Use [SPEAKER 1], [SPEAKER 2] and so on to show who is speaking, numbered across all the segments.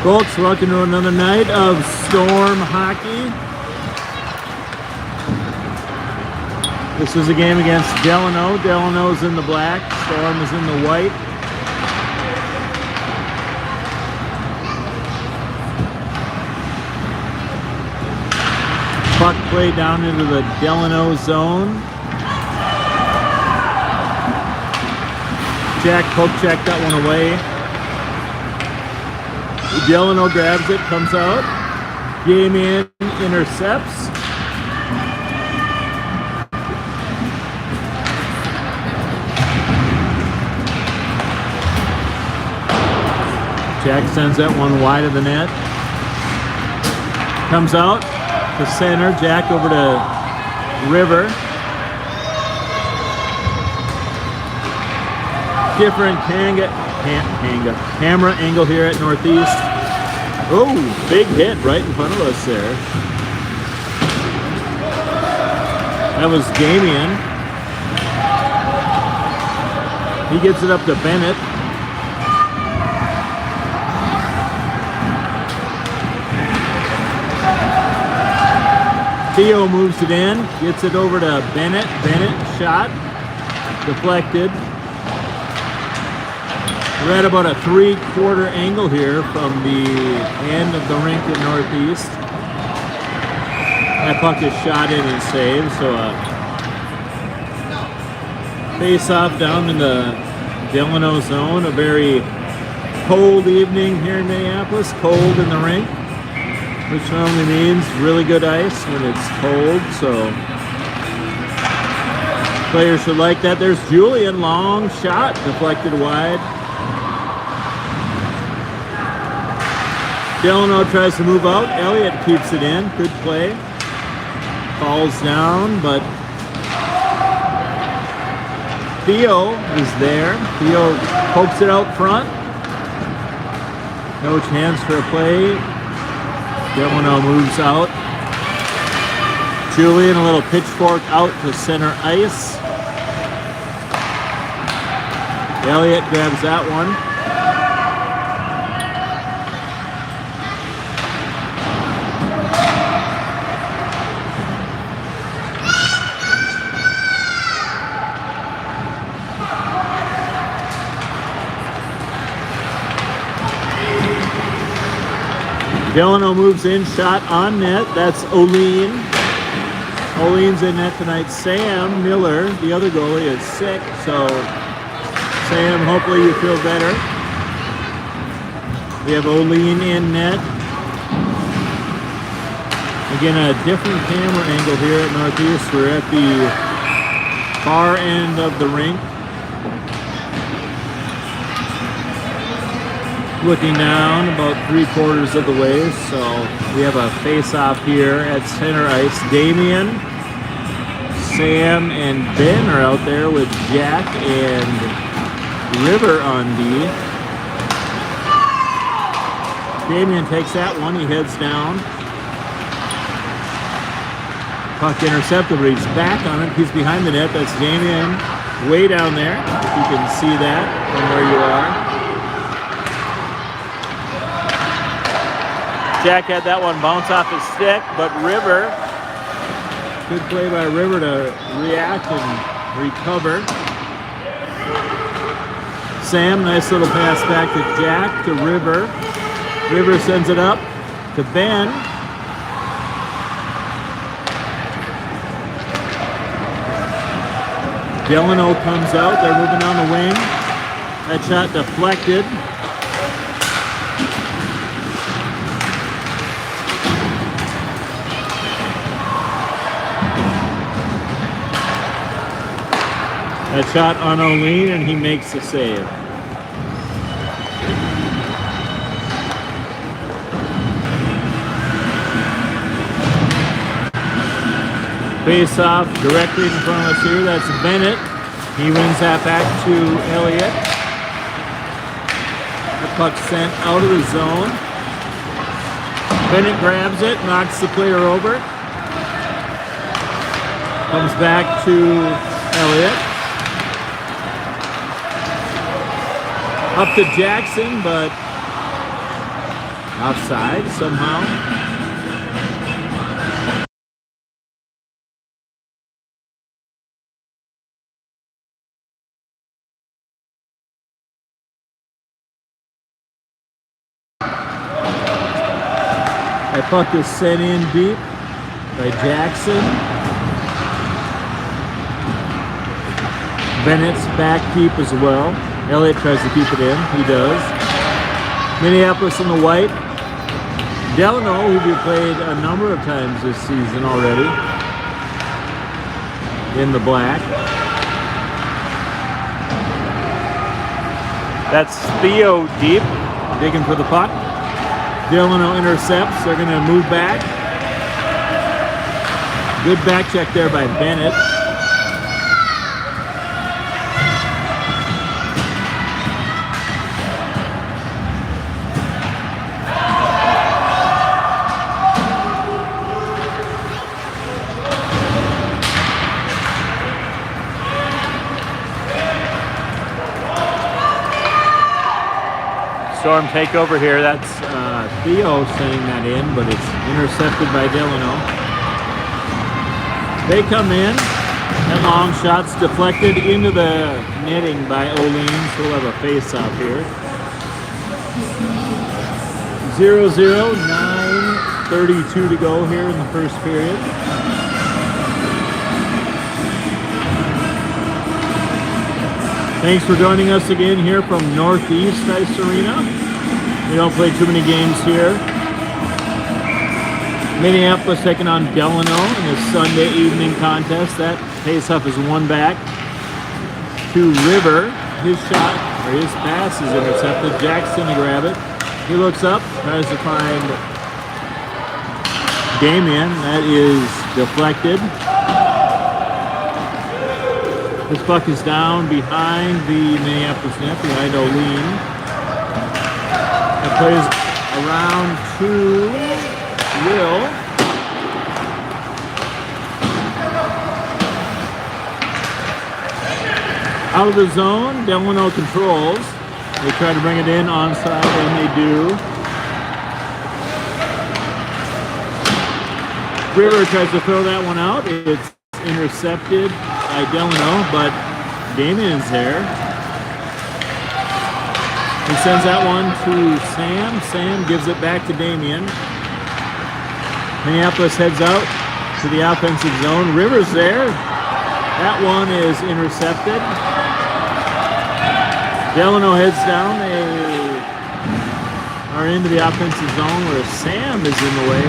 [SPEAKER 1] Folks, welcome to another night of Storm Hockey. This is a game against Delano. Delano's in the black, Storm is in the white. Puck played down into the Delano zone. Jack poke checked that one away. Delano grabs it, comes out. Damian intercepts. Jack sends that one wide of the net. Comes out to center. Jack over to River. Different camera angle here at Northeast. Oh, big hit right in front of us there. That was Damian. He gets it up to Bennett. Theo moves it in, gets it over to Bennett. Bennett shot, deflected. We're at about a 3/4 angle here from the end of the rink at Northeast. That puck is shot in and saved, so face off down in the Delano zone. A very cold evening here in Minneapolis, cold in the rink, which normally means really good ice when it's cold, so players should like that. There's Julian, long shot, deflected wide. Delano tries to move out. Elliott keeps it in. Good play. Falls down, but Theo is there. Theo pokes it out front. No chance for a play. Delano moves out. Julian, a little pitchfork out to center ice. Elliott grabs that one. Delano moves in, shot on net. That's O'Lean. O'Lean's in net tonight. Sam Miller, the other goalie, is sick, so Sam, hopefully you feel better. We have O'Lean in net. Again, a different camera angle here at Northeast. We're at the far end of the rink. Looking down about 3/4 of the way, so we have a face-off here at center ice. Damian, Sam, and Ben are out there with Jack and River on D. Damian takes that one, he heads down. Puck intercepted, but he's back on it. He's behind the net. That's Damian way down there, if you can see that from where you are. Jack had that one bounce off his stick, but River, good play by River to react and recover. Sam, nice little pass back to Jack, to River. River sends it up to Ben. Delano comes out, they're moving down the wing. That shot deflected. That shot on O'Lean, and he makes the save. Face off directly in front of us here. That's Bennett. He wins that back to Elliott. The puck sent out of the zone. Bennett grabs it, knocks the player over. Comes back to Elliott. Up to Jackson, but Offside somehow. That puck is sent in deep by Jackson. Bennett's back deep as well. Elliott tries to keep it in. He does. Minneapolis in the white. Delano, who we played a number of times this season already, in the black. That's Theo deep, digging for the puck. Delano intercepts. They're going to move back. Good back check there by Bennett. Storm takeover here. That's Theo sending that in, but it's intercepted by Delano. They come in. That long shot's deflected into the netting by Olean, so we'll have a face-off here. 0-0, 9:32 to go here in the first period. Thanks for joining us again here from Northeast Ice Arena. We don't play too many games here. Minneapolis taking on Delano in a Sunday evening contest. That face-off is one back to River. His shot, or his pass is intercepted. Jackson to grab it. He looks up, tries to find Damien. That is deflected. This puck is down behind the Minneapolis net, behind Olean. That plays around to Will. Out of the zone, Delano controls. They try to bring it in onside, and they do. River tries to throw that one out. It's intercepted by Delano, but Damien's there. He sends that one to Sam. Sam gives it back to Damien. Minneapolis heads out to the offensive zone. River's there. That one is intercepted. Delano heads down. They are into the offensive zone where Sam is in the way.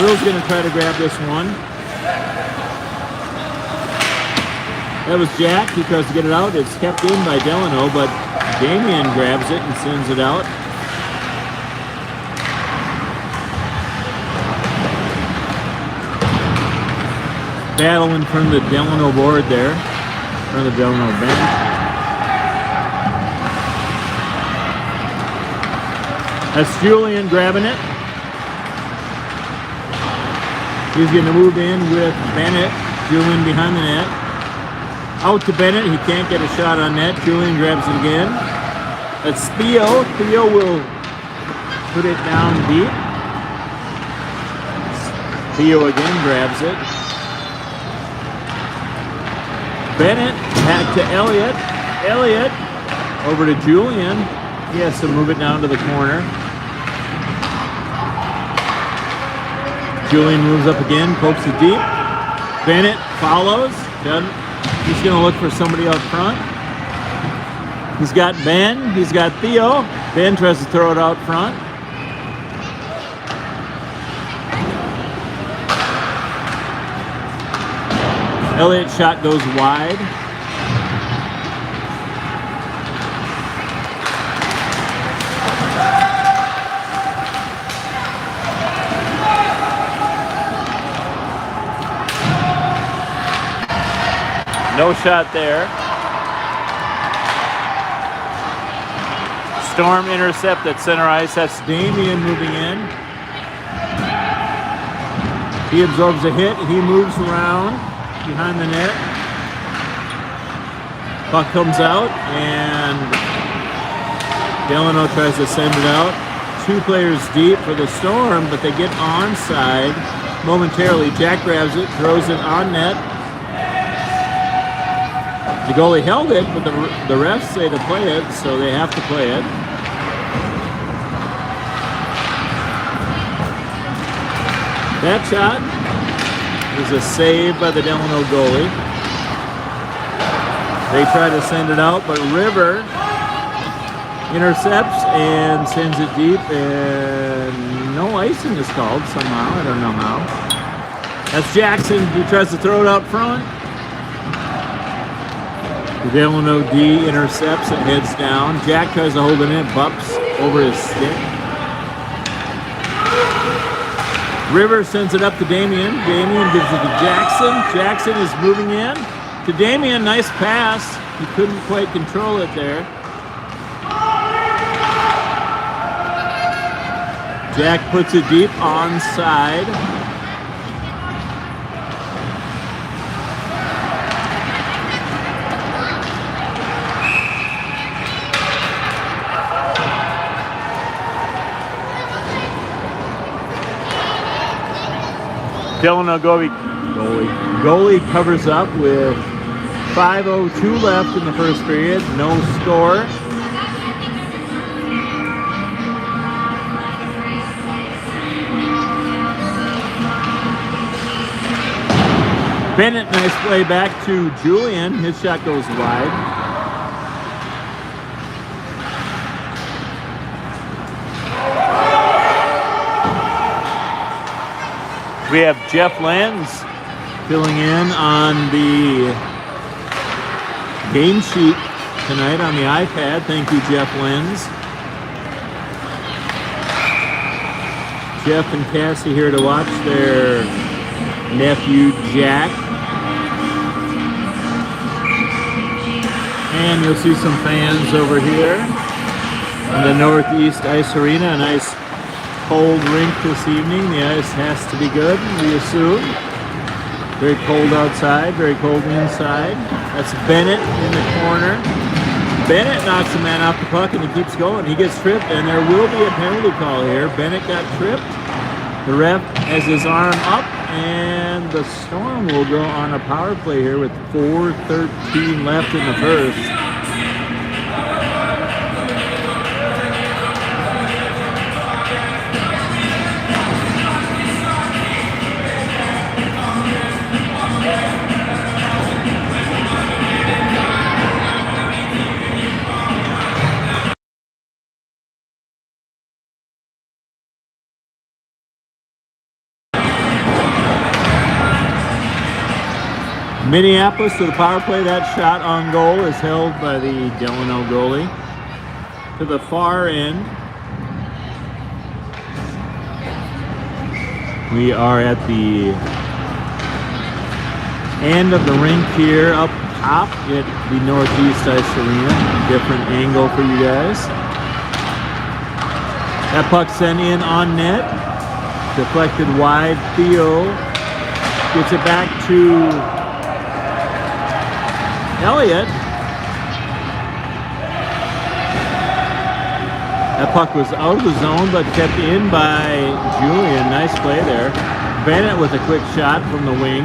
[SPEAKER 1] Will's going to try to grab this one. That was Jack. He tries to get it out. It's kept in by Delano, but Damien grabs it and sends it out. Battle in front of the Delano board there, in front of the Delano bench. That's Julian grabbing it. He's going to move in with Bennett. Julian behind the net. Out to Bennett. He can't get a shot on net. Julian grabs it again. That's Theo. Theo will put it down deep. Theo again grabs it. Bennett back to Elliott. Elliott over to Julian. He has to move it down to the corner. Julian moves up again, pokes it deep. Bennett follows. He's going to look for somebody out front. He's got Ben. He's got Theo. Ben tries to throw it out front. Elliott's shot goes wide. No shot there. Storm intercept at center ice. That's Damien moving in. He absorbs a hit. He moves around behind the net. Puck comes out, and Delano tries to send it out. 2 players deep for the Storm, but they get onside momentarily. Jack grabs it, throws it on net. The goalie held it, but the refs say to play it, so they have to play it. That shot is a save by the Delano goalie. They try to send it out, but River intercepts and sends it deep, and no icing is called somehow. I don't know how. That's Jackson who tries to throw it out front. The Delano D intercepts and heads down. Jack tries to hold it in, bumps over his stick. River sends it up to Damien. Damien gives it to Jackson. Jackson is moving in to Damien. Nice pass. He couldn't quite control it there. Jack puts it deep onside. Delano goalie covers up with 5:02 left in the first period. No score. Bennett, nice play back to Julian. His shot goes wide. We have Jeff Lenz filling in on the game sheet tonight on the iPad. Thank you, Jeff Lenz. Jeff and Cassie here to watch their nephew, Jack. And you'll see some fans over here in the Northeast Ice Arena. A nice cold rink this evening. The ice has to be good, we assume. Very cold outside, very cold inside. That's Bennett in the corner. Bennett knocks a man off the puck and he keeps going. He gets tripped and there will be a penalty call here. Bennett got tripped. The ref has his arm up and the Storm will go on a power play here with 4:13 left in the first. Minneapolis to the power play. That shot on goal is held by the Delano goalie. To the far end. We are at the end of the rink here, up top at the Northeast Ice Arena. Different angle for you guys. That puck sent in on net. Deflected wide. Theo gets it back to Elliott. That puck was out of the zone but kept in by Julian. Nice play there. Bennett with a quick shot from the wing.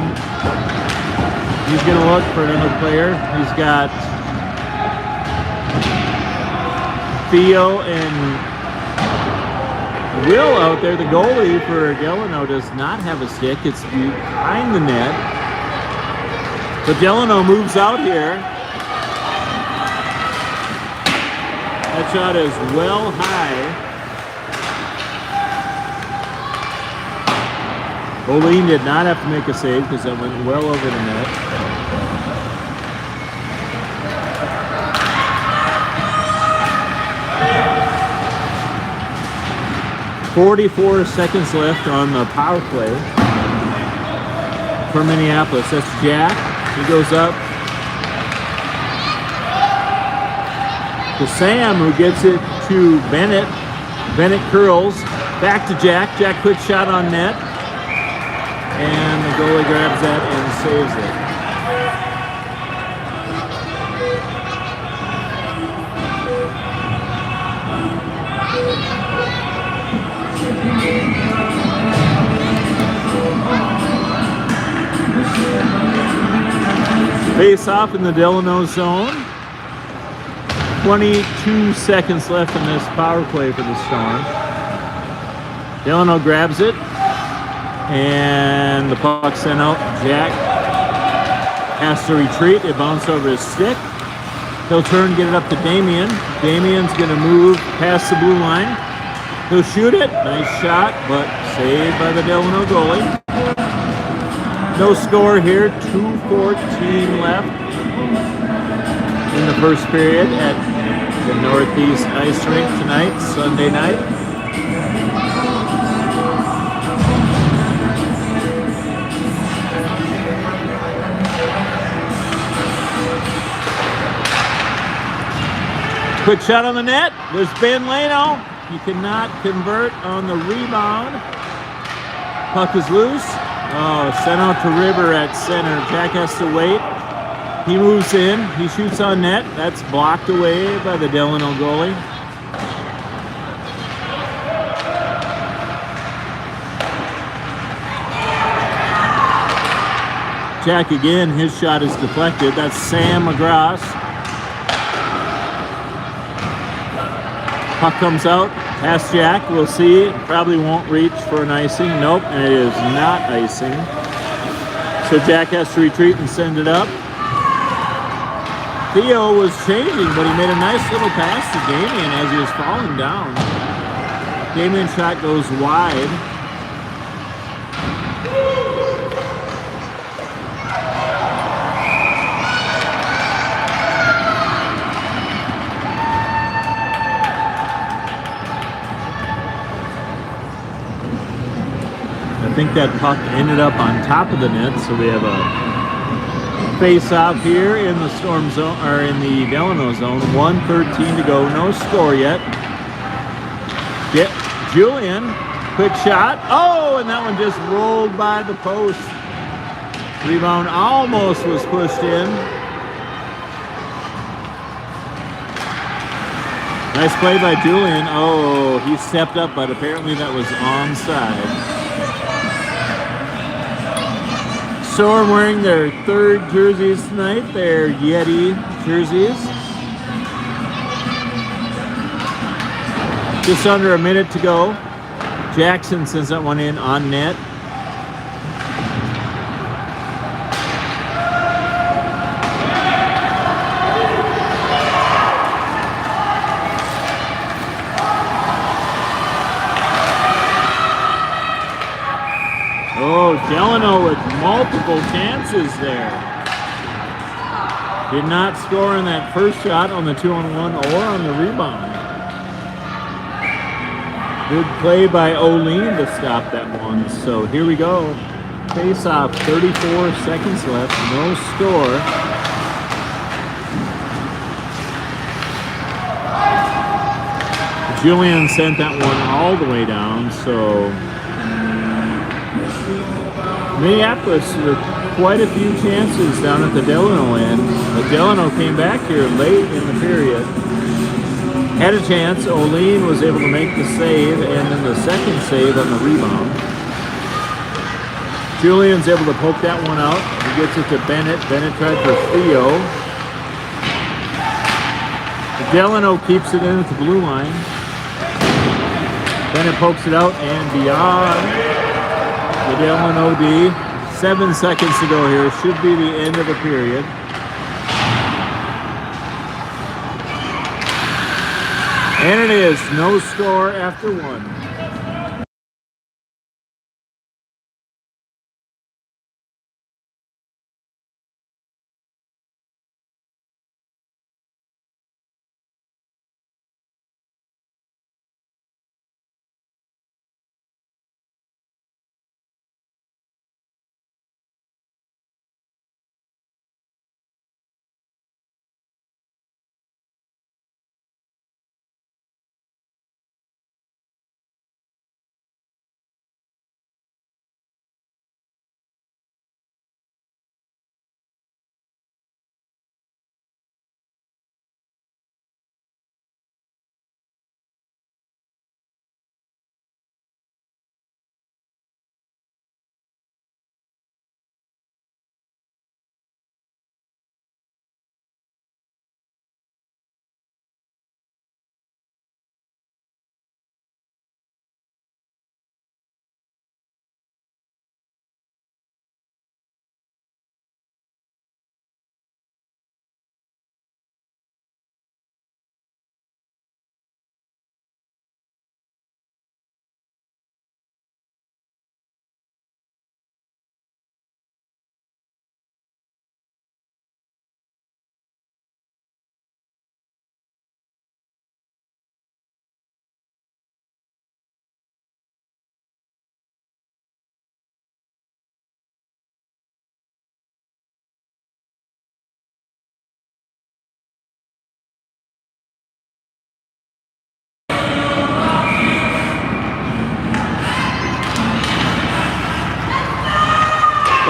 [SPEAKER 1] He's going to look for another player. He's got Theo and Will out there. The goalie for Delano does not have a stick. It's behind the net. But Delano moves out here. That shot is well high. Boleen did not have to make a save because that went well over the net. .44 seconds left on the power play for Minneapolis. That's Jack. He goes up to Sam, who gets it to Bennett. Bennett curls back to Jack. Jack quick shot on net. And the goalie grabs that and saves it. Face off in the Delano zone. 22 seconds left in this power play for the Storm. Delano grabs it, and the puck sent out. Jack has to retreat. It bounced over his stick. He'll turn, get it up to Damien. Damien's going to move past the blue line. He'll shoot it. Nice shot, but saved by the Delano goalie. No score here. 2:14 left in the first period at the Northeast Ice Rink tonight, Sunday night. Quick shot on the net. There's Ben Lano. He cannot convert on the rebound. Puck is loose. Oh, sent out to River at center. Jack has to wait. He moves in. He shoots on net. That's blocked away by the Delano goalie. Jack again. His shot is deflected. That's Sam McGrath. Puck comes out. Past Jack. We'll see. Probably won't reach for an icing. Nope, and it is not icing. So Jack has to retreat and send it up. Theo was changing, but he made a nice little pass to Damien as he was falling down. Damien's shot goes wide. I think that puck ended up on top of the net, so we have a face-off here in the Storm zone, or in the Delano zone. 1:13 to go, no score yet. Get Julian, quick shot. Oh, and that one just rolled by the post. Rebound almost was pushed in. Nice play by Julian. Oh, he stepped up, but apparently that was onside. Storm wearing their third jerseys tonight, their Yeti jerseys. Just under a minute to go. Jackson sends that one in on net. Oh, Delano with multiple chances there. Did not score in that first shot on the 2-on-1 or on the rebound. Good play by O'Lean to stop that one. So here we go. Face off, 34 seconds left, no score. Julian sent that one all the way down, so Minneapolis with quite a few chances down at the Delano end. But Delano came back here late in the period. Had a chance. O'Lean was able to make the save, and then the second save on the rebound. Julian's able to poke that one out. He gets it to Bennett. Bennett tried for Theo. Delano keeps it in at the blue line. Bennett pokes it out and beyond. The Delano D. 7 seconds to go here. Should be the end of the period. And it is no score after one.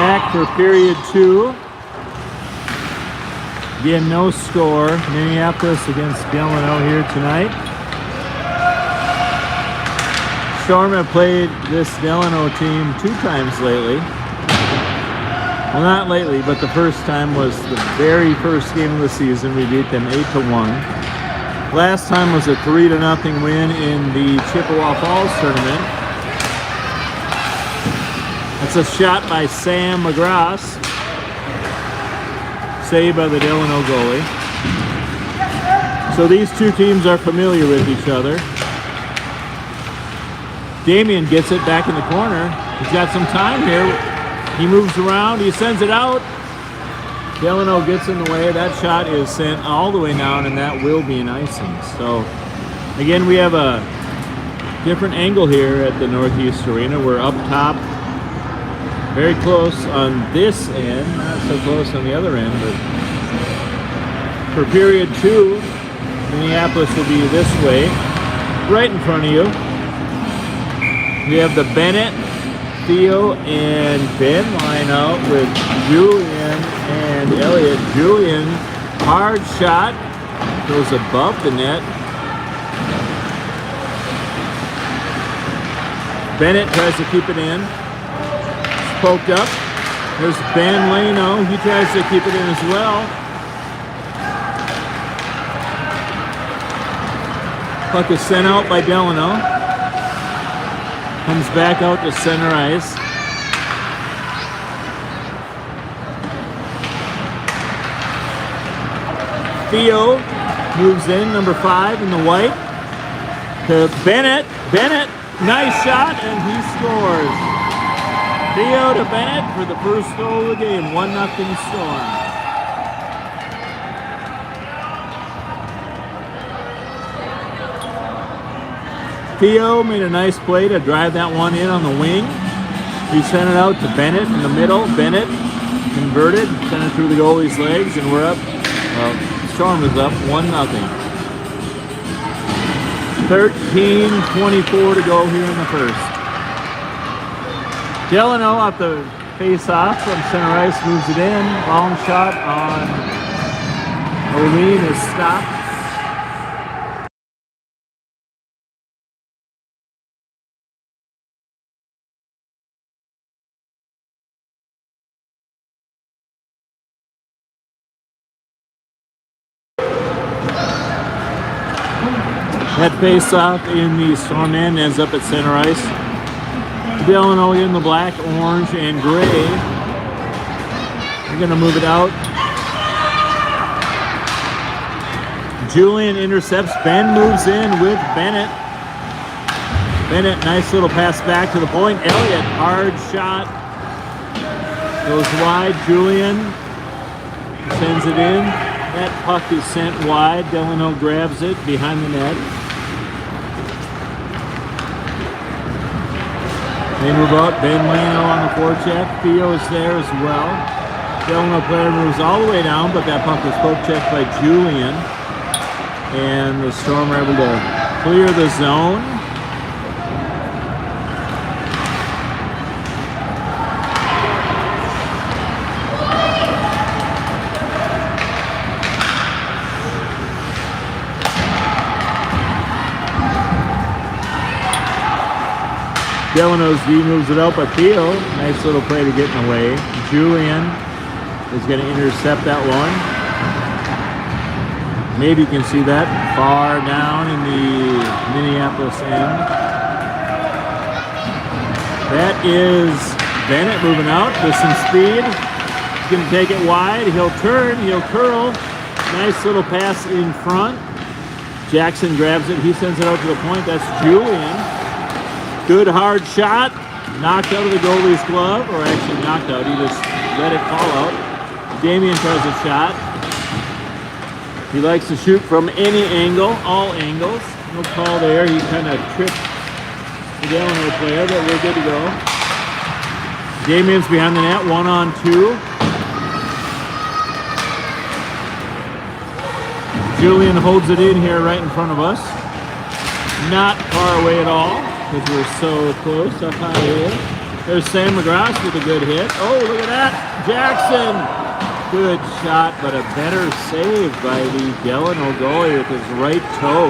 [SPEAKER 1] back for period 2. Again, no score. Minneapolis against Delano here tonight. Storm have played this Delano team 2 times lately. Well, not lately, but the first time was the very first game of the season. We beat them 8-1. Last time was a 3-0 win in the Chippewa Falls tournament. That's a shot by Sam McGrath. Saved by the Delano goalie. So these two teams are familiar with each other. Damien gets it back in the corner. He's got some time here. He moves around. He sends it out. Delano gets in the way. That shot is sent all the way down, and that will be an icing. So, again, we have a different angle here at the Northeast Arena. We're up top, very close on this end, not so close on the other end, but for period 2, Minneapolis will be this way, right in front of you. We have the Bennett, Theo, and Ben line out with Julian and Elliott. Julian, hard shot, goes above the net. Bennett tries to keep it in. It's poked up. There's Ben Lano. He tries to keep it in as well. Puck is sent out by Delano. Comes back out to center ice. Theo moves in, number 5 in the white, to Bennett. Bennett, nice shot, and he scores. Theo to Bennett for the first goal of the game, 1-0 Storm. Theo made a nice play to drive that one in on the wing. He sent it out to Bennett in the middle. Bennett converted, sent it through the goalie's legs, and we're up. Storm is up 1-0. 13:24 to go here in the first. Delano off the face-off from center ice moves it in. Long shot on O'Lean is stopped. That face-off in the Storm end ends up at center ice. Delano in the black, orange, and gray. They're going to move it out. Julian intercepts. Ben moves in with Bennett. Bennett, nice little pass back to the point. Elliott, hard shot. Goes wide. Julian sends it in. That puck is sent wide. Delano grabs it behind the net. They move up. Ben Lano on the forecheck. Theo is there as well. Delano player moves all the way down, but that puck was poke checked by Julian. And the Storm are able to clear the zone. Delano's D moves it out, but Theo, nice little play to get in the way. Julian is going to intercept that one. Maybe you can see that far down in the Minneapolis end. That is Bennett moving out with some speed. He's going to take it wide. He'll turn, he'll curl. Nice little pass in front. Jackson grabs it. He sends it out to the point. That's Julian. Good hard shot, knocked out of the goalie's glove, or actually knocked out, he just let it fall out. Damien tries a shot. He likes to shoot from any angle, all angles. No call there, he kind of tripped the Delano player, but we're good to go. Damien's behind the net, 1-on-2. Julian holds it in here right in front of us. Not far away at all, because we're so close up high here. There's Sam McGrath with a good hit. Oh, look at that. Jackson. Good shot, but a better save by the Delano goalie with his right toe.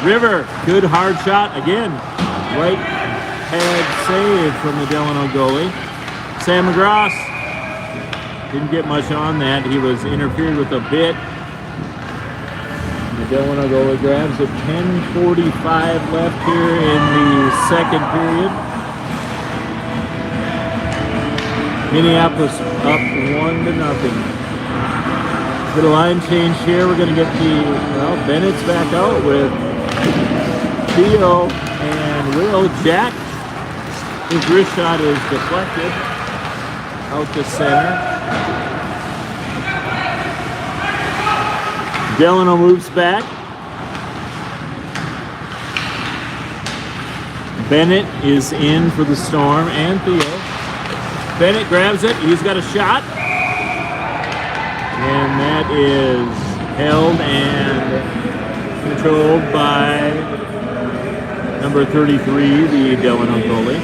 [SPEAKER 1] River, good hard shot again. Right pad save from the Delano goalie. Sam McGrath didn't get much on that. He was interfered with a bit. The Delano goalie grabs it. 10:45 left here in the second period. Minneapolis up 1-0. Get a line change here. We're going to get Bennett's back out with Theo and Will. Jack, his wrist shot is deflected out to center. Delano moves back. Bennett is in for the Storm and Theo. Bennett grabs it. He's got a shot. And that is held and controlled by number 33, the Delano goalie.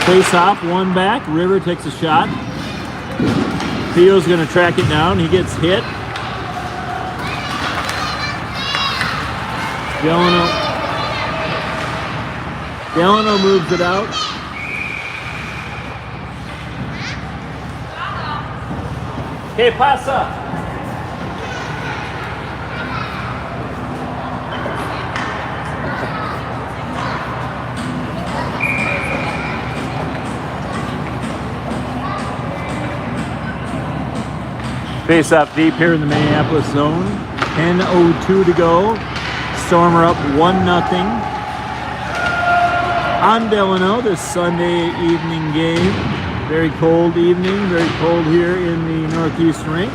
[SPEAKER 1] Face off, one back. River takes a shot. Theo's going to track it down. He gets hit. Delano moves it out. Que pasa? Face off deep here in the Minneapolis zone. 10:02 to go. Storm are up 1-0. On Delano this Sunday evening game. Very cold evening, very cold here in the Northeast rink.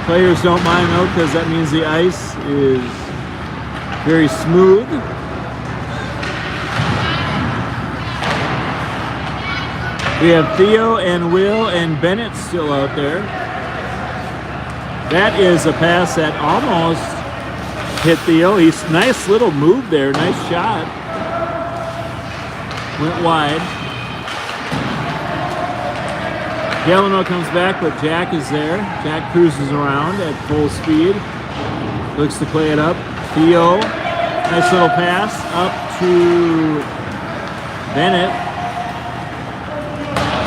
[SPEAKER 1] Players don't mind though because that means the ice is very smooth. We have Theo and Will and Bennett still out there. That is a pass that almost hit Theo. He's nice little move there, nice shot. Went wide. Delano comes back, but Jack is there. Jack cruises around at full speed. Looks to play it up. Theo, nice little pass up to Bennett.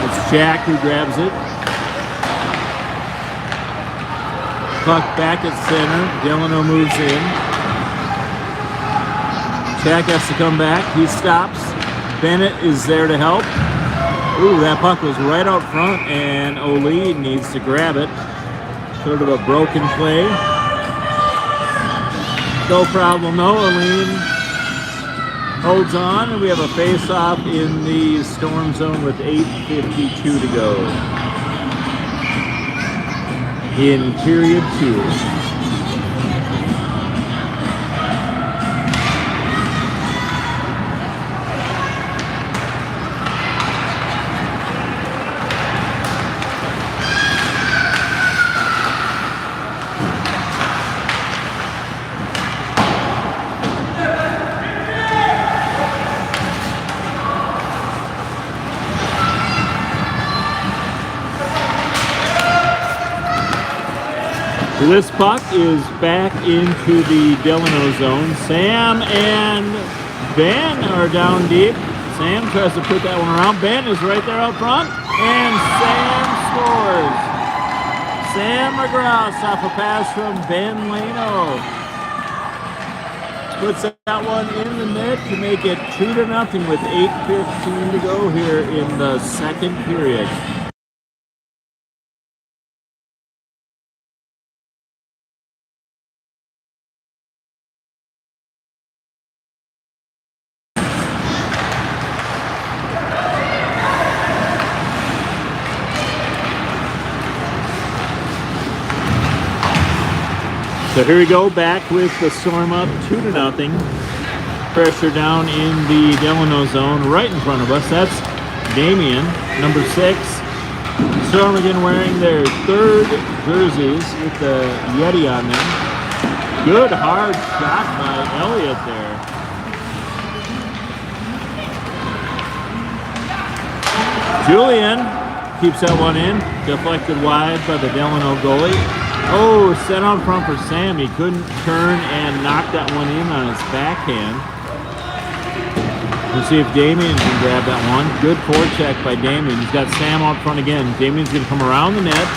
[SPEAKER 1] It's Jack who grabs it. Puck back at center. Delano moves in. Jack has to come back. He stops. Bennett is there to help. Ooh, that puck was right out front, and O'Lee needs to grab it. Sort of a broken play. No problem, though. O'Lee holds on, and we have a face-off in the Storm zone with 8:52 to go in period 2. This puck is back into the Delano zone. Sam and Ben are down deep. Sam tries to put that one around. Ben is right there out front, and Sam scores. Sam McGrath off a pass from Ben Lano. Puts that one in the net to make it 2-0 with 8:15 to go here in the second period. So here we go, back with the Storm up 2-0. Pressure down in the Delano zone right in front of us. That's Damien, number 6. Storm again wearing their third jerseys with the Yeti on them. Good hard shot by Elliott there. Julian keeps that one in. Deflected wide by the Delano goalie. Oh, set out front for Sam. He couldn't turn and knock that one in on his backhand. We'll see if Damien can grab that one. Good forecheck by Damien. He's got Sam out front again. Damien's going to come around the net.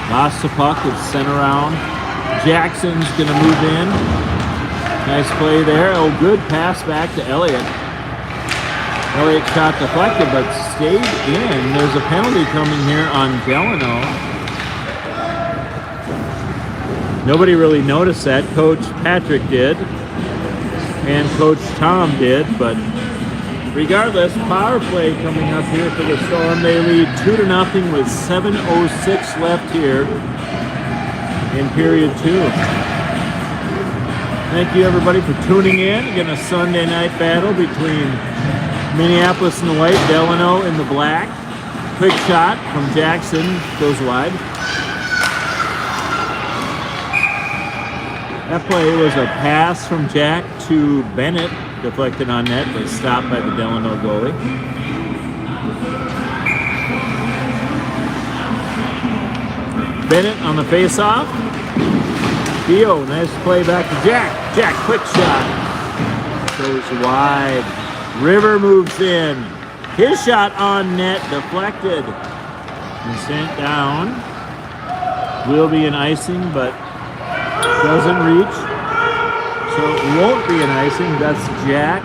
[SPEAKER 1] Lost the puck. It's sent around. Jackson's going to move in. Nice play there. Oh, good pass back to Elliott. Elliott shot deflected, but stayed in. There's a penalty coming here on Delano. Nobody really noticed that. Coach Patrick did. And Coach Tom did, but regardless, power play coming up here for the Storm. They lead 2-0 with 7:06 left here in period 2. Thank you everybody for tuning in. Again, a Sunday night battle between Minneapolis in the white, Delano in the black. Quick shot from Jackson, goes wide. That play was a pass from Jack to Bennett, deflected on net, but stopped by the Delano goalie. Bennett on the face-off. Theo, nice play back to Jack. Jack, quick shot. Goes wide. River moves in. His shot on net, deflected. And sent down. Will be an icing, but doesn't reach, so it won't be an icing. That's Jack.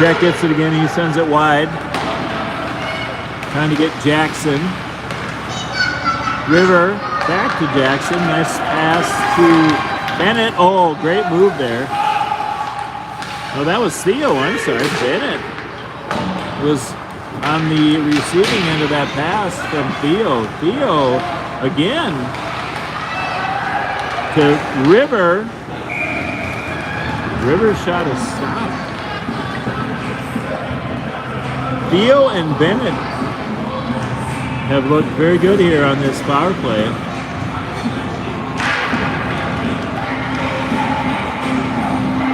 [SPEAKER 1] Jack gets it again. He sends it wide. Trying to get Jackson. River back to Jackson. Nice pass to Bennett. Oh, great move there. Oh, that was Theo. I'm sorry, Bennett was on the receiving end of that pass from Theo. Theo again to River. River shot a stop. Theo and Bennett have looked very good here on this power play.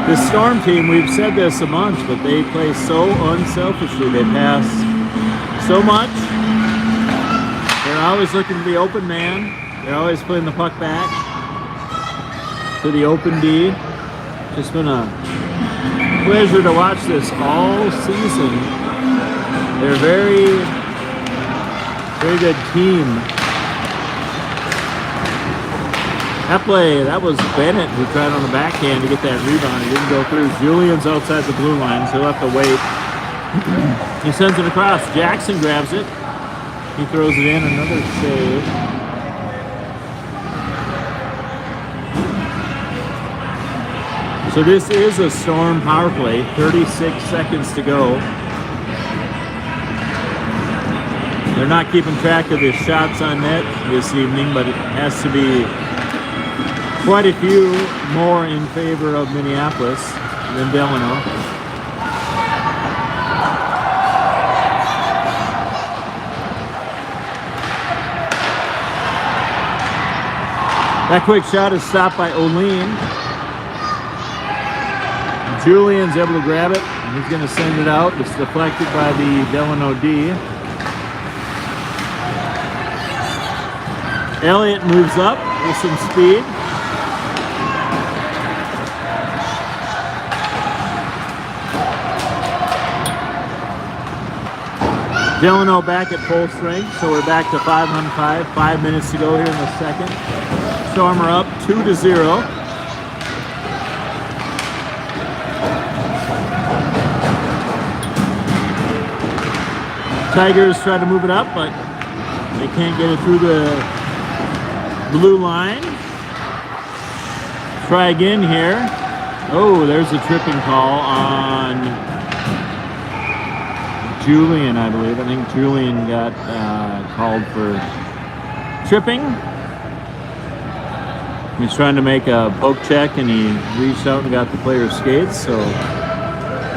[SPEAKER 1] The Storm team, we've said this a bunch, but they play so unselfishly. They pass so much. They're always looking for the open man. They're always putting the puck back to the open D. Just been a pleasure to watch this all season. They're a very, very good team. That play, that was Bennett who tried on the backhand to get that rebound. He didn't go through. Julian's outside the blue line, so he'll have to wait. He sends it across. Jackson grabs it. He throws it in. Another save. So this is a Storm power play. 36 seconds to go. They're not keeping track of the shots on net this evening, but it has to be quite a few more in favor of Minneapolis than Delano. That quick shot is stopped by O'Lean. Julian's able to grab it, and he's going to send it out. It's deflected by the Delano D. Elliott moves up with some speed. Delano back at full strength, so we're back to 5-on-5. 5 minutes to go here in the second. Storm are up 2-0. Tigers try to move it up, but they can't get it through the blue line. Try again here. Oh, there's a tripping call on Julian, I believe. I think Julian got called for tripping. He's trying to make a poke check, and he reached out and got the player's skates, so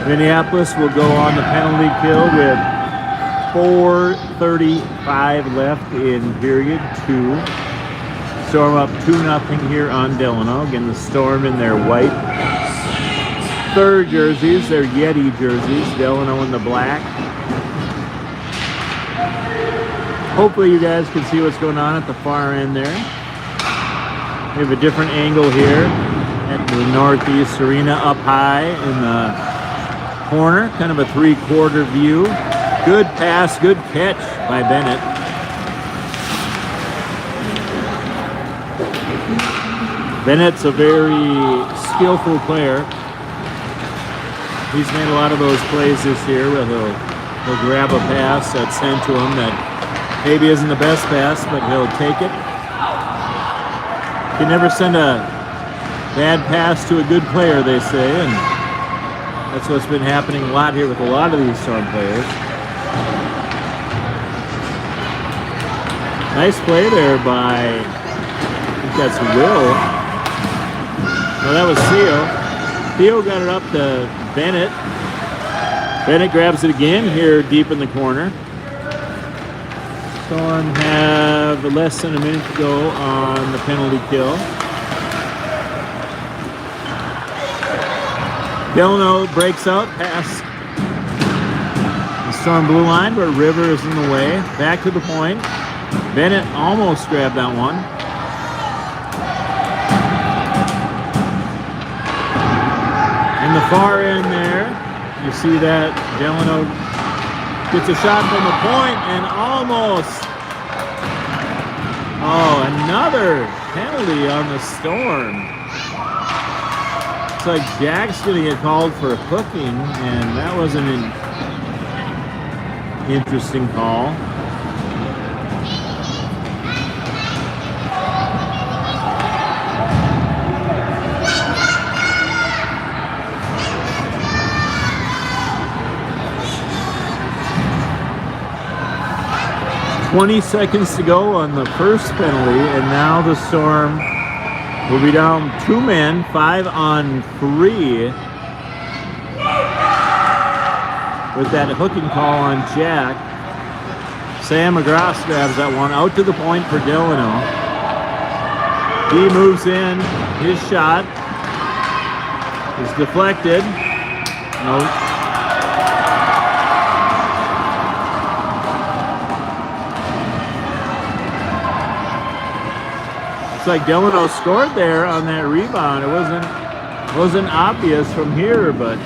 [SPEAKER 1] Minneapolis will go on the penalty kill with 4:35 left in period 2. Storm up 2-0 here on Delano. Again, the Storm in their white third jerseys, their Yeti jerseys. Delano in the black. Hopefully you guys can see what's going on at the far end there. We have a different angle here at the Northeast Arena, up high in the corner, kind of a 3/4 view. Good pass, good catch by Bennett. Bennett's a very skillful player. He's made a lot of those plays this year where he'll grab a pass that's sent to him that maybe isn't the best pass, but he'll take it. You can never send a bad pass to a good player, they say, and that's what's been happening a lot here with a lot of these Storm players. Nice play there by, I think that's Will. No, that was Theo. Theo got it up to Bennett. Bennett grabs it again here deep in the corner. Storm have less than a minute to go on the penalty kill. Delano breaks out past the Storm blue line, but River is in the way. Back to the point. Bennett almost grabbed that one. In the far end there, you see that Delano gets a shot from the point and almost. Oh, another penalty on the Storm. It's like Jack's going to get called for hooking, and that was an interesting call. "20 seconds to go on the first penalty, and now the Storm will be down 2 men, 5 on 3, with that hooking call on Jack. Sam McGrath grabs that one out to the point for Delano. He moves in. His shot is deflected. No. It's like Delano scored there on that rebound. It wasn't obvious from here, but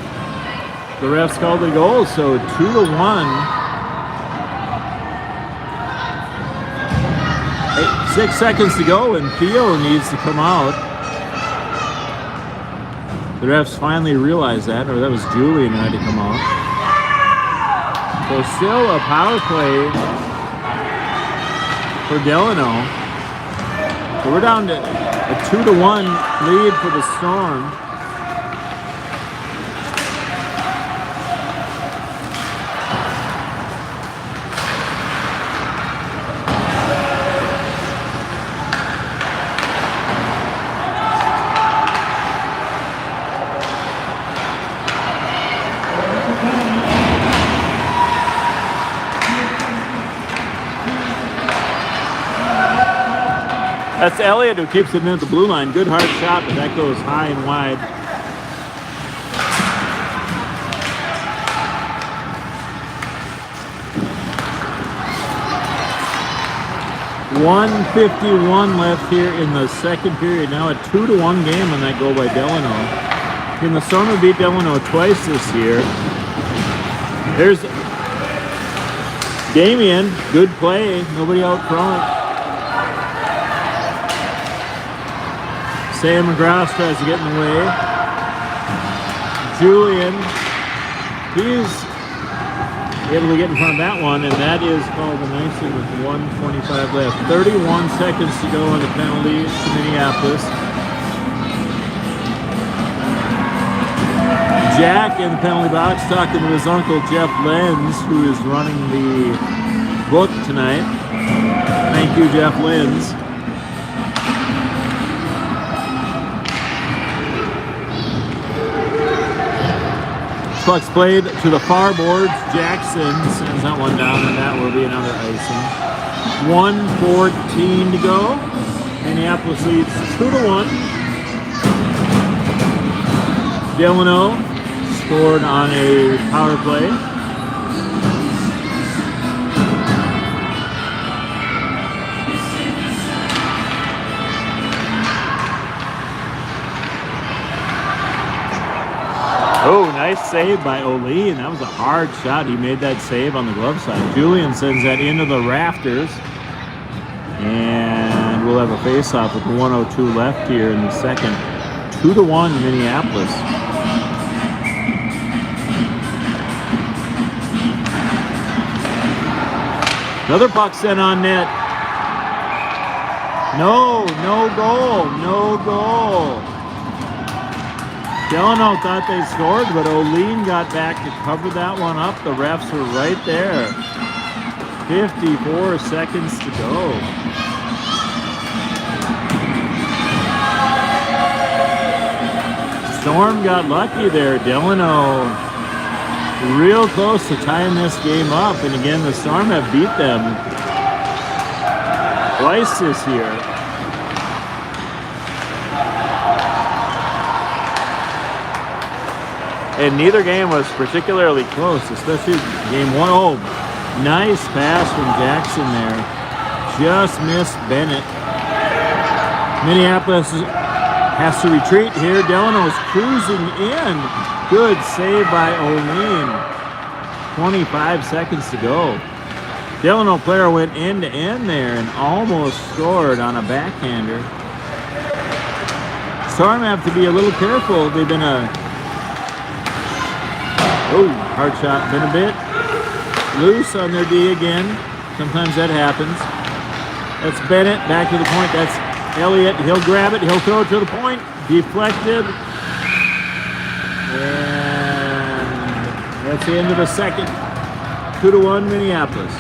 [SPEAKER 1] the refs called the goal, so 2-1. 6 seconds to go, and Theo needs to come out. The refs finally realized that, or that was Julian who had to come out. So still a power play for Delano. So we're down to a 2-1 lead for the Storm. That's Elliott who keeps it in at the blue line. Good hard shot, but that goes high and wide. .151 left here in the second period. Now a 2-1 game on that goal by Delano. And the Storm have beat Delano twice this year. There's Damian. Good play. Nobody out front. Sam McGrath tries to get in the way. Julian, he's able to get in front of that one, and that is called an icing with 1:25 left. 31 seconds to go on the penalty to Minneapolis. Jack in the penalty box talking to his uncle Jeff Lenz, who is running the book tonight. Thank you, Jeff Lenz. puck's played to the far boards. Jackson sends that one down, and that will be another icing. 1:14 to go. Minneapolis leads 2-1. Delano scored on a power play. Oh, nice save by O'Lean. That was a hard shot. He made that save on the glove side. Julian sends that into the rafters. And we'll have a face-off with 1:02 left here in the second. 2-1 Minneapolis. Another puck sent on net. No goal, no goal. Delano thought they scored, but O'Lean got back to cover that one up. The refs were right there. 54 seconds to go. Storm got lucky there. Delano real close to tying this game up. And again, the Storm have beat them twice this year. And neither game was particularly close, especially game one. Oh, nice pass from Jackson there. Just missed Bennett. Minneapolis has to retreat here. Delano's cruising in. Good save by O'Lean. 25 seconds to go. Delano player went end to end there and almost scored on a backhander. Storm have to be a little careful. They've been hard shot. Been a bit loose on their D again. Sometimes that happens. That's Bennett back to the point. That's Elliott. He'll grab it. He'll throw it to the point. Deflected. And that's the end of the second. 2-1 Minneapolis.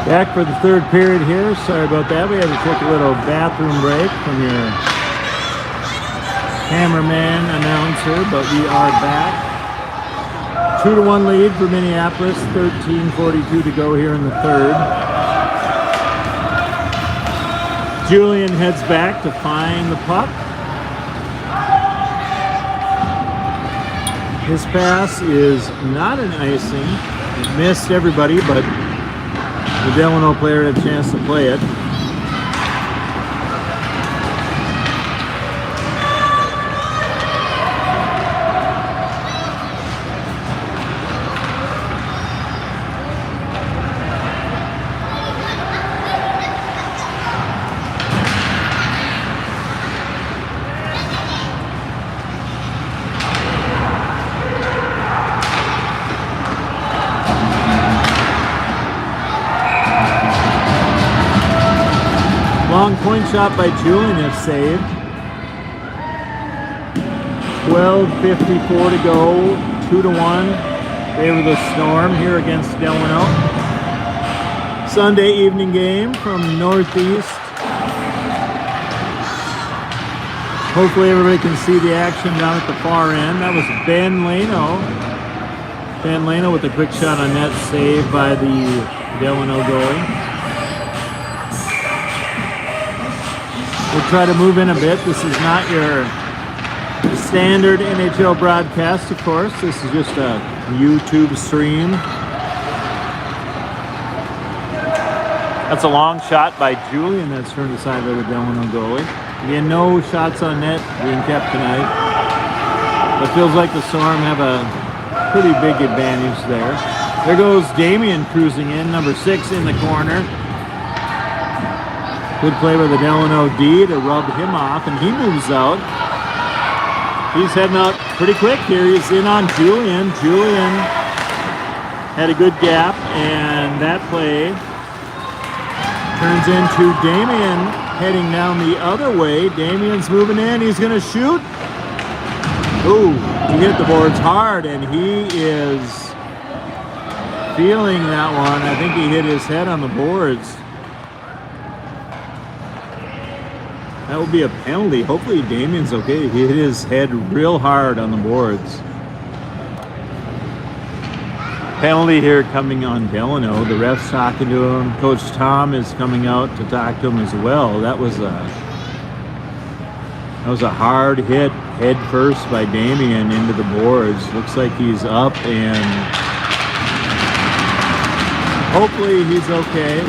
[SPEAKER 1] Back for the third period here. Sorry about that. We had to take a little bathroom break from your cameraman, announcer, but we are back. 2-1 lead for Minneapolis, 13:42 to go here in the third. Julian heads back to find the puck. His pass is not an icing. It missed everybody, but the Delano player had a chance to play it. Long point shot by Julian if saved. 12:54 to go. 2-1. Favor the Storm here against Delano. Sunday evening game from Northeast. Hopefully everybody can see the action down at the far end. That was Ben Lano. Ben Lano with a quick shot on net, saved by the Delano goalie. We'll try to move in a bit. This is not your standard NHL broadcast, of course. This is just a YouTube stream. That's a long shot by Julian that's turned aside by the Delano goalie. Again, no shots on net being kept tonight. It feels like the Storm have a pretty big advantage there. There goes Damien cruising in, number 6 in the corner. Good play by the Delano D to rub him off, and he moves out. He's heading out pretty quick here. He's in on Julian. Julian had a good gap, and that play turns into Damien heading down the other way. Damien's moving in. He's going to shoot. Ooh, he hit the boards hard, and he is feeling that one. I think he hit his head on the boards. That will be a penalty. Hopefully Damien's okay. He hit his head real hard on the boards. Penalty here coming on Delano. The ref's talking to him. Coach Tom is coming out to talk to him as well. That was a hard hit head first by Damien into the boards. Looks like he's up, and hopefully he's okay.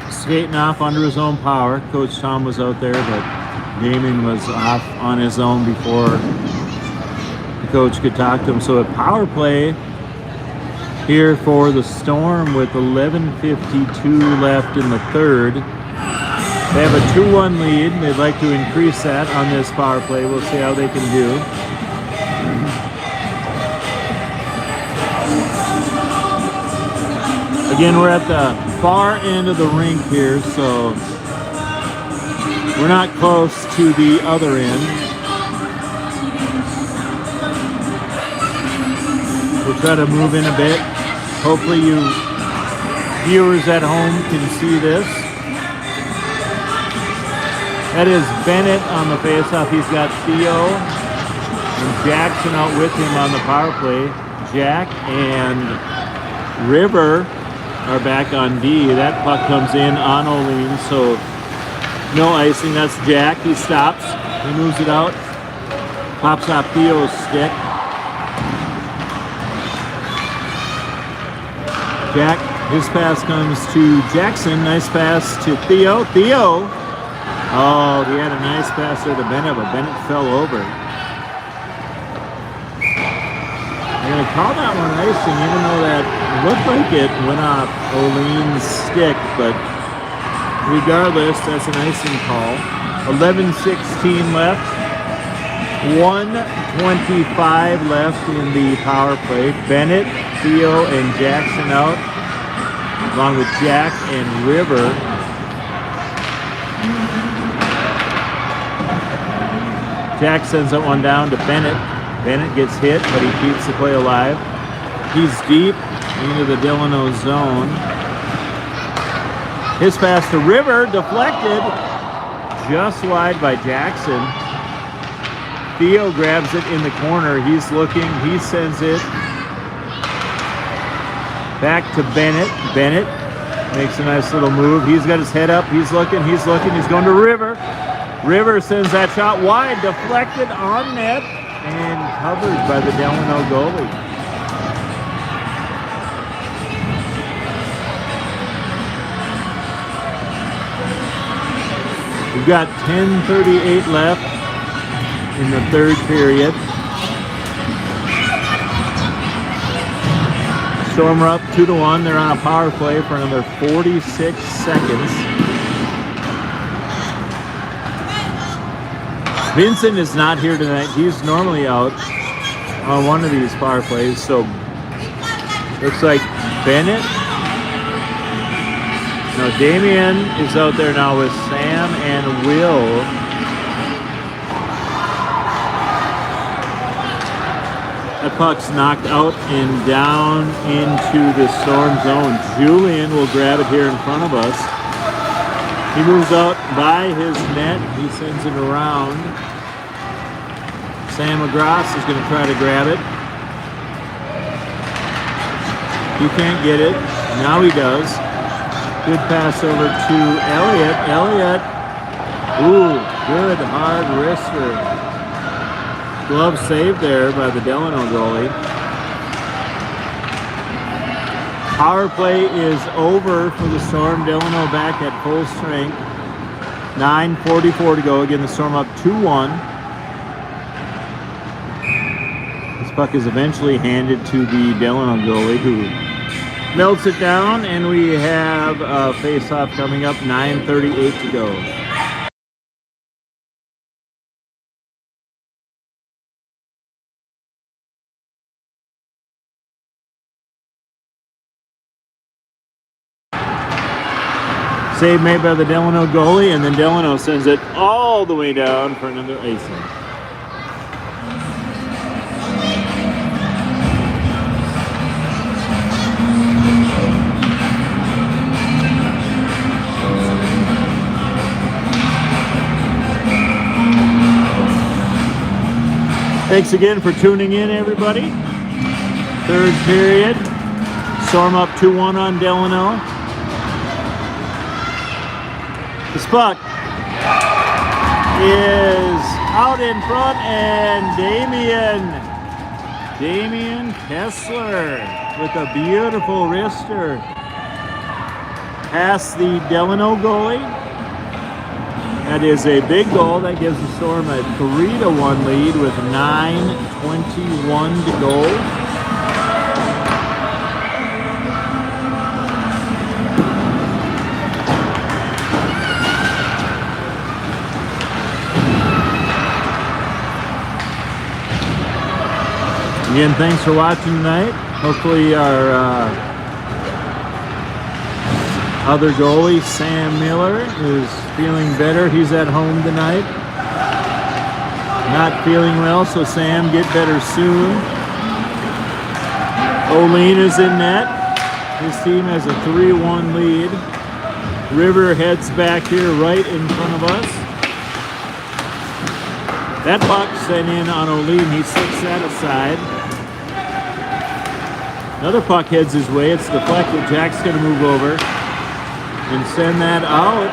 [SPEAKER 1] Skating off under his own power. Coach Tom was out there, but Damien was off on his own before the coach could talk to him. So a power play here for the Storm with 11:52 left in the third. They have a 2-1 lead. They'd like to increase that on this power play. We'll see how they can do. Again, we're at the far end of the rink here, so we're not close to the other end. We'll try to move in a bit. Hopefully you viewers at home can see this. That is Bennett on the faceoff. He's got Theo and Jackson out with him on the power play. Jack and River are back on D. That puck comes in on O'Lean, so no icing. That's Jack. He stops. He moves it out. Pops off Theo's stick. Jack, his pass comes to Jackson. Nice pass to Theo. Theo! Oh, he had a nice pass there to Bennett, but Bennett fell over. They're going to call that one icing, even though that looked like it went off O'Lean's stick, but regardless, that's an icing call. 11:16 left. 1:25 left in the power play. Bennett, Theo, and Jackson out, along with Jack and River. Jack sends that one down to Bennett. Bennett gets hit, but he keeps the play alive. He's deep into the Delano zone. His pass to River, deflected, just wide by Jackson. Theo grabs it in the corner. He's looking. He sends it back to Bennett. Bennett makes a nice little move. He's got his head up. He's looking. He's looking. He's going to River. River sends that shot wide, deflected on net, and covered by the Delano goalie. We've got 10:38 left in the third period. Storm are up 2-1. They're on a power play for another 46 seconds. Vincent is not here tonight. He's normally out on one of these power plays. So looks like Bennett. No, Damien is out there now with Sam and Will. That puck's knocked out and down into the Storm zone. Julian will grab it here in front of us. He moves out by his net. He sends it around. Sam McGrath is going to try to grab it. He can't get it. Now he does. Good pass over to Elliott. Elliott. Ooh, good hard wrister. Glove save there by the Delano goalie. Power play is over for the Storm. Delano back at full strength. 9:44 to go. Again, the Storm up 2-1. This puck is eventually handed to the Delano goalie, who melts it down, and we have a face-off coming up. 9:38 to go. Save made by the Delano goalie, and then Delano sends it all the way down for another icing. Thanks again for tuning in, everybody. Third period. Storm up 2-1 on Delano. This puck is out in front, and Damian Kessler with a beautiful wrister past the Delano goalie. That is a big goal. That gives the Storm a 3-1 lead with 9:21 to go. Again, thanks for watching tonight. Hopefully our other goalie, Sam Miller, is feeling better. He's at home tonight. Not feeling well, so Sam, get better soon. Olean is in net. His team has a 3-1 lead. River heads back here right in front of us. That puck sent in on Olean. He sticks that aside. Another puck heads his way. It's deflected. Jack's going to move over and send that out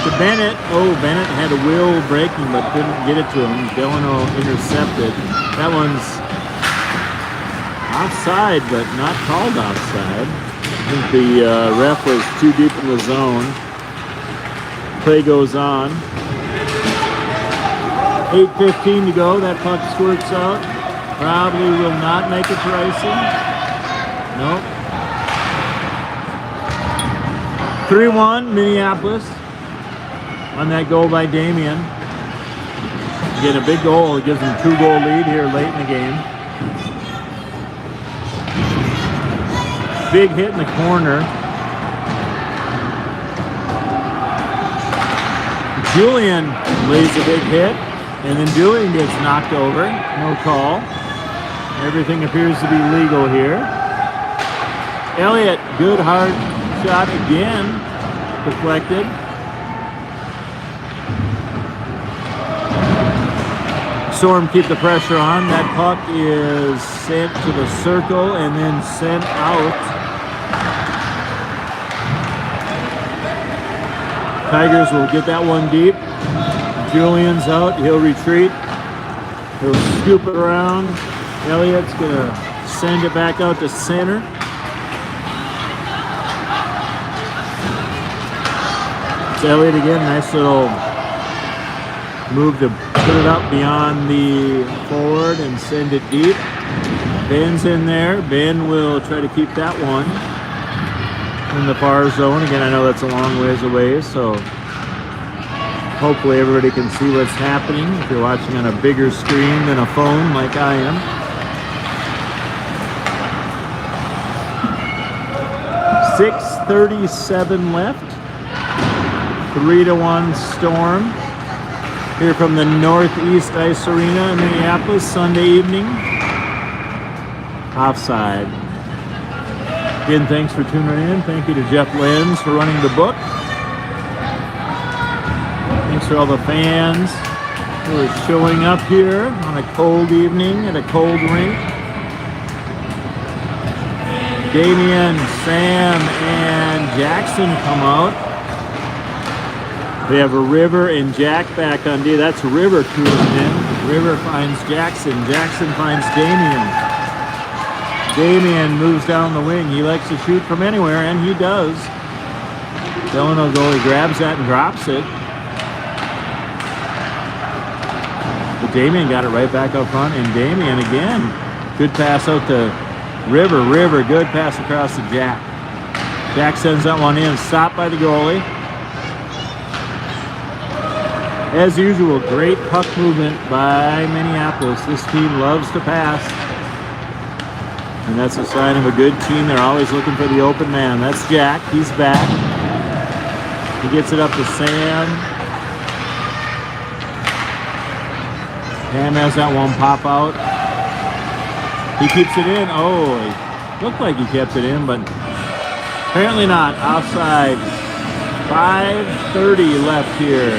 [SPEAKER 1] to Bennett. Oh, Bennett had a will breaking but couldn't get it to him. Delano intercepted. That one's offside, but not called offside. I think the ref was too deep in the zone. Play goes on. 8:15 to go. That puck squirts out. Probably will not make it for icing. Nope. 3-1 Minneapolis on that goal by Damien. Again, a big goal. It gives them a 2-goal lead here late in the game. Big hit in the corner. Julian lays a big hit, and then Julian gets knocked over. No call. Everything appears to be legal here. Elliott, good hard shot again, deflected. Storm keep the pressure on. That puck is sent to the circle and then sent out. Tigers will get that one deep. Julian's out. He'll retreat. He'll scoop it around. Elliott's going to send it back out to center. It's Elliott again. Nice little move to put it up beyond the forward and send it deep. Ben's in there. Ben will try to keep that one in the far zone. Again, I know that's a long ways away, so hopefully everybody can see what's happening if you're watching on a bigger screen than a phone like I am. 6:37 left. 3-1 Storm. Here from the Northeast Ice Arena in Minneapolis, Sunday evening. Offside. Again, thanks for tuning in. Thank you to Jeff Lenz for running the book. Thanks for all the fans who are showing up here on a cold evening at a cold rink. Damian, Sam, and Jackson come out. We have a River and Jack back on D. That's River cruising in. River finds Jackson. Jackson finds Damian. Damian moves down the wing. He likes to shoot from anywhere, and he does. Delano goalie grabs that and drops it. But Damian got it right back up front, and Damian again. Good pass out to River. River, good pass across to Jack. Jack sends that one in. Stopped by the goalie. As usual, great puck movement by Minneapolis. This team loves to pass. And that's a sign of a good team. They're always looking for the open man. That's Jack. He's back. He gets it up to Sam. Sam has that one pop out. He keeps it in. Oh, it looked like he kept it in, but apparently not. Offside. 5:30 left here.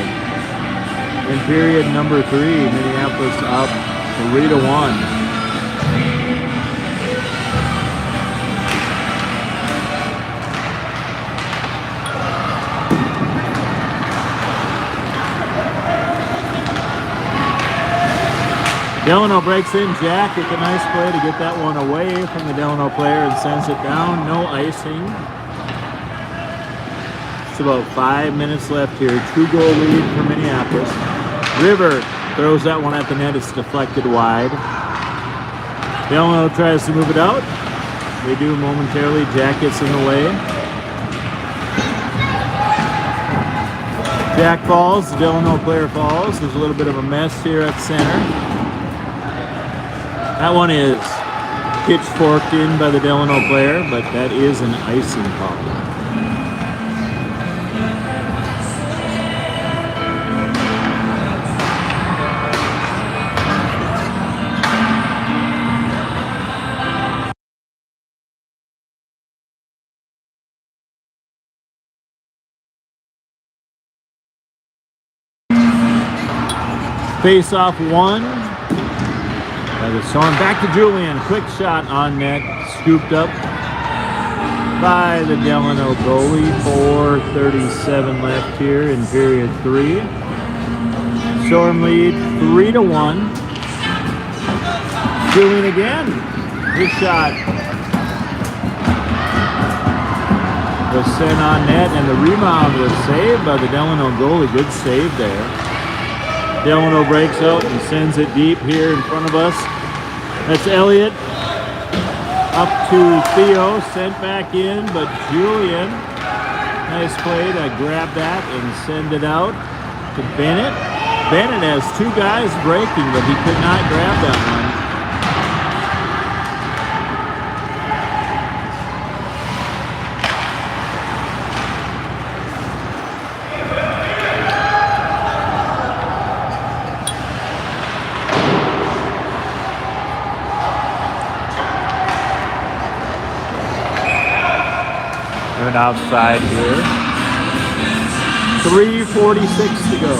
[SPEAKER 1] In period number 3, Minneapolis up 3-1. Delano breaks in. Jack with a nice play to get that one away from the Delano player and sends it down. No icing. It's about 5 minutes left here. 2-goal lead for Minneapolis. River throws that one at the net. It's deflected wide. Delano tries to move it out. They do momentarily. Jack gets in the way. Jack falls. The Delano player falls. There's a little bit of a mess here at center. That one is pitchforked in by the Delano player, but that is an icing call. Face off one by the Storm. Back to Julian. Quick shot on net. Scooped up by the Delano goalie. 4:37 left here in period 3. Storm lead 3-1. Julian again. His shot was sent on net, and the rebound was saved by the Delano goalie. Good save there. Delano breaks out and sends it deep here in front of us. That's Elliott. Up to Theo, sent back in, but Julian, nice play to grab that and send it out to Bennett. Bennett has 2 guys breaking, but he could not grab that one. Outside here. 3:46 to go.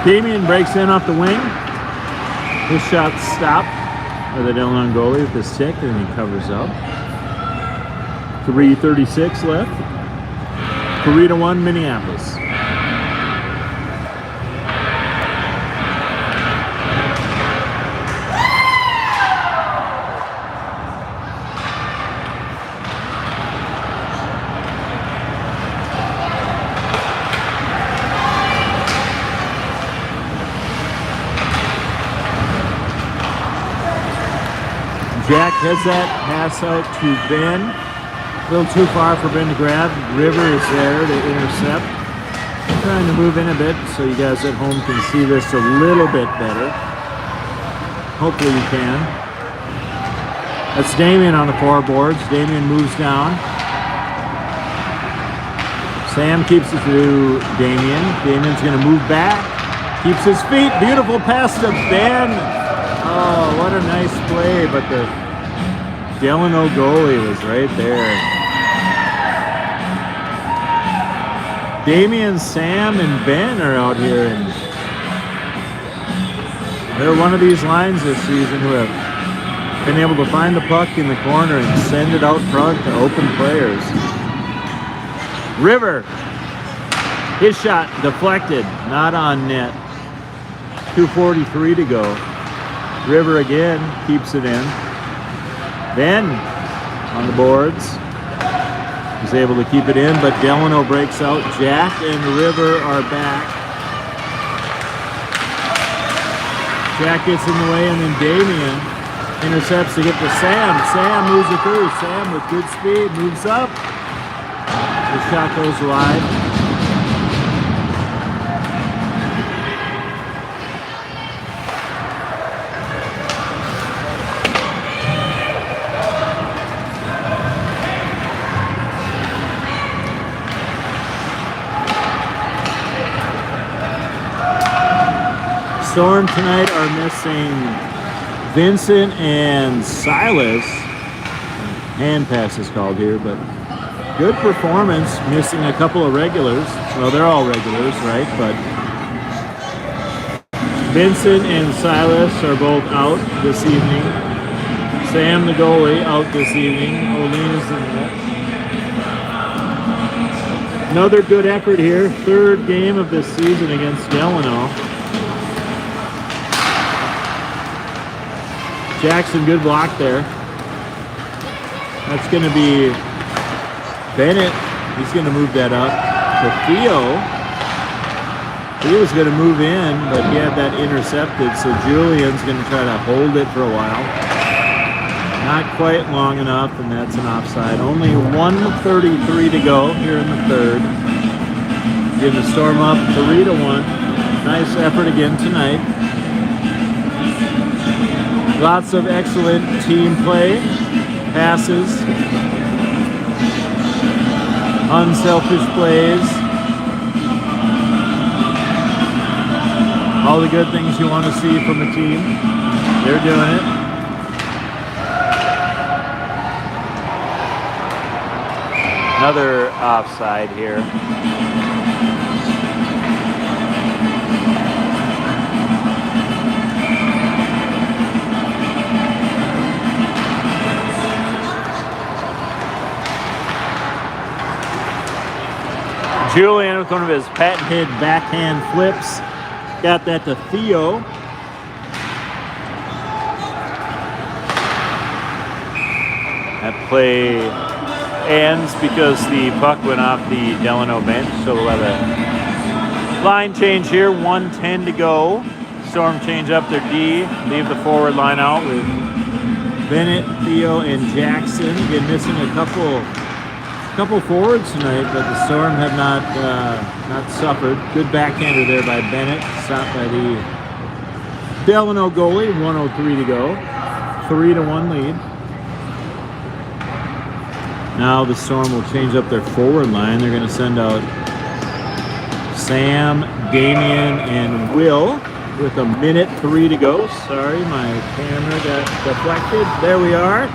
[SPEAKER 1] Damien breaks in off the wing. His shot stopped by the Delano goalie with his stick, and he covers up. 3:36 left. 3-1 Minneapolis. Jack has that pass out to Ben. A little too far for Ben to grab. River is there to intercept. I'm trying to move in a bit so you guys at home can see this a little bit better. Hopefully you can. That's Damien on the foreboards. Damien moves down. Sam keeps it to Damien. Damien's going to move back. Keeps his feet. Beautiful pass to Ben. Oh, what a nice play, but the Delano goalie was right there. Damien, Sam, and Ben are out here, and they're one of these lines this season who have been able to find the puck in the corner and send it out front to open players. River, his shot deflected, not on net. 2:43 to go. River again keeps it in. Ben on the boards is able to keep it in, but Delano breaks out. Jack and River are back. Jack gets in the way, and then Damien intercepts to get to Sam. Sam moves it through. Sam with good speed moves up. The shot goes wide. Storm tonight are missing Vincent and Silas. Hand pass is called here, but good performance, missing a couple of regulars. Well, they're all regulars, right? But Vincent and Silas are both out this evening. Sam, the goalie, out this evening. O'Lean is in net. Another good effort here. Third game of this season against Delano. Jackson, good block there. That's going to be Bennett. He's going to move that up to Theo. Theo's going to move in, but he had that intercepted, so Julian's going to try to hold it for a while. Not quite long enough, and that's an offside. Only 1:33 to go here in the third. Getting the Storm up 3-1. Nice effort again tonight. Lots of excellent team play, passes, unselfish plays, all the good things you want to see from a team. They're doing it. Another offside here. Julian with one of his patented backhand flips. Got that to Theo. That play ends because the puck went off the Delano bench, so we'll have a line change here. 1:10 to go. Storm change up their D. Leave the forward line out with Bennett, Theo, and Jackson. Again, missing a couple forwards tonight, but the Storm have not suffered. Good backhander there by Bennett, stopped by the Delano goalie. 1:03 to go. 3-1 lead. Now the Storm will change up their forward line. They're going to send out Sam, Damien, and Will with 1:03 to go. Sorry, my camera got deflected. There we are.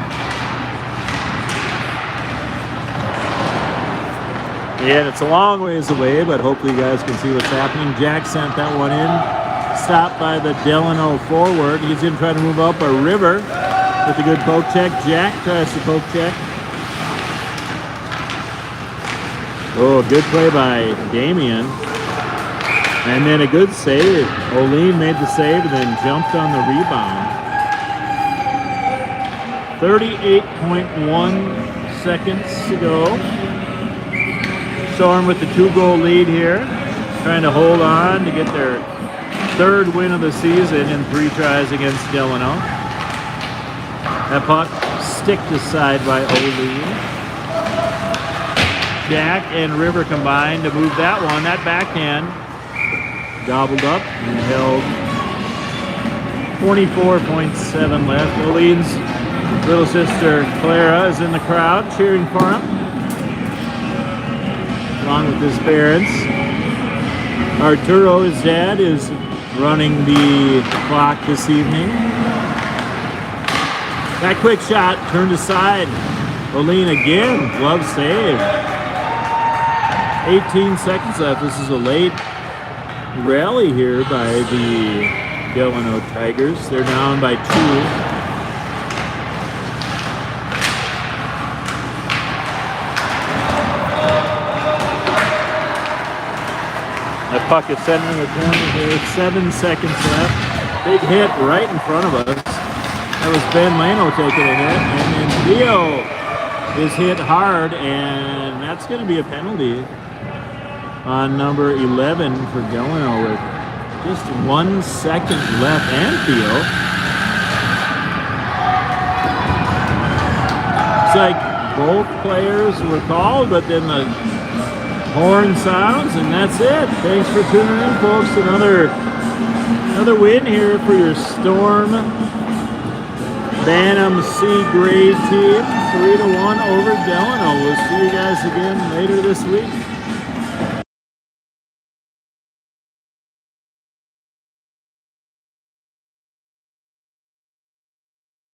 [SPEAKER 1] And it's a long ways away, but hopefully you guys can see what's happening. Jack sent that one in. Stopped by the Delano forward. He's going to try to move up a River with a good poke check. Jack tries to poke check. Oh, good play by Damien. And then a good save. O'Lean made the save and then jumped on the rebound. 38.1 seconds to go. Storm with the 2-goal lead here. Trying to hold on to get their third win of the season in 3 tries against Delano. That puck sticked aside by O'Lean. Jack and River combined to move that one. That backhand gobbled up and held. 24.7 left. O'Lean's little sister Clara is in the crowd cheering for him, along with his parents. Arturo, his dad, is running the clock this evening. That quick shot turned aside. O'Lean again, glove save. 18 seconds left. This is a late rally here by the Delano Tigers. They're down by 2. That puck is sent in the corner here. 7 seconds left. Big hit right in front of us. That was Ben Lano taking a hit. And then Theo is hit hard, and that's going to be a penalty on number 11 for Delano with just 1 second left. And Theo. It's like both players were called, but then the horn sounds, and that's it. Thanks for tuning in, folks. Another win here for your Storm Bantam C grade team. 3-1 over Delano. We'll see you guys again later this week.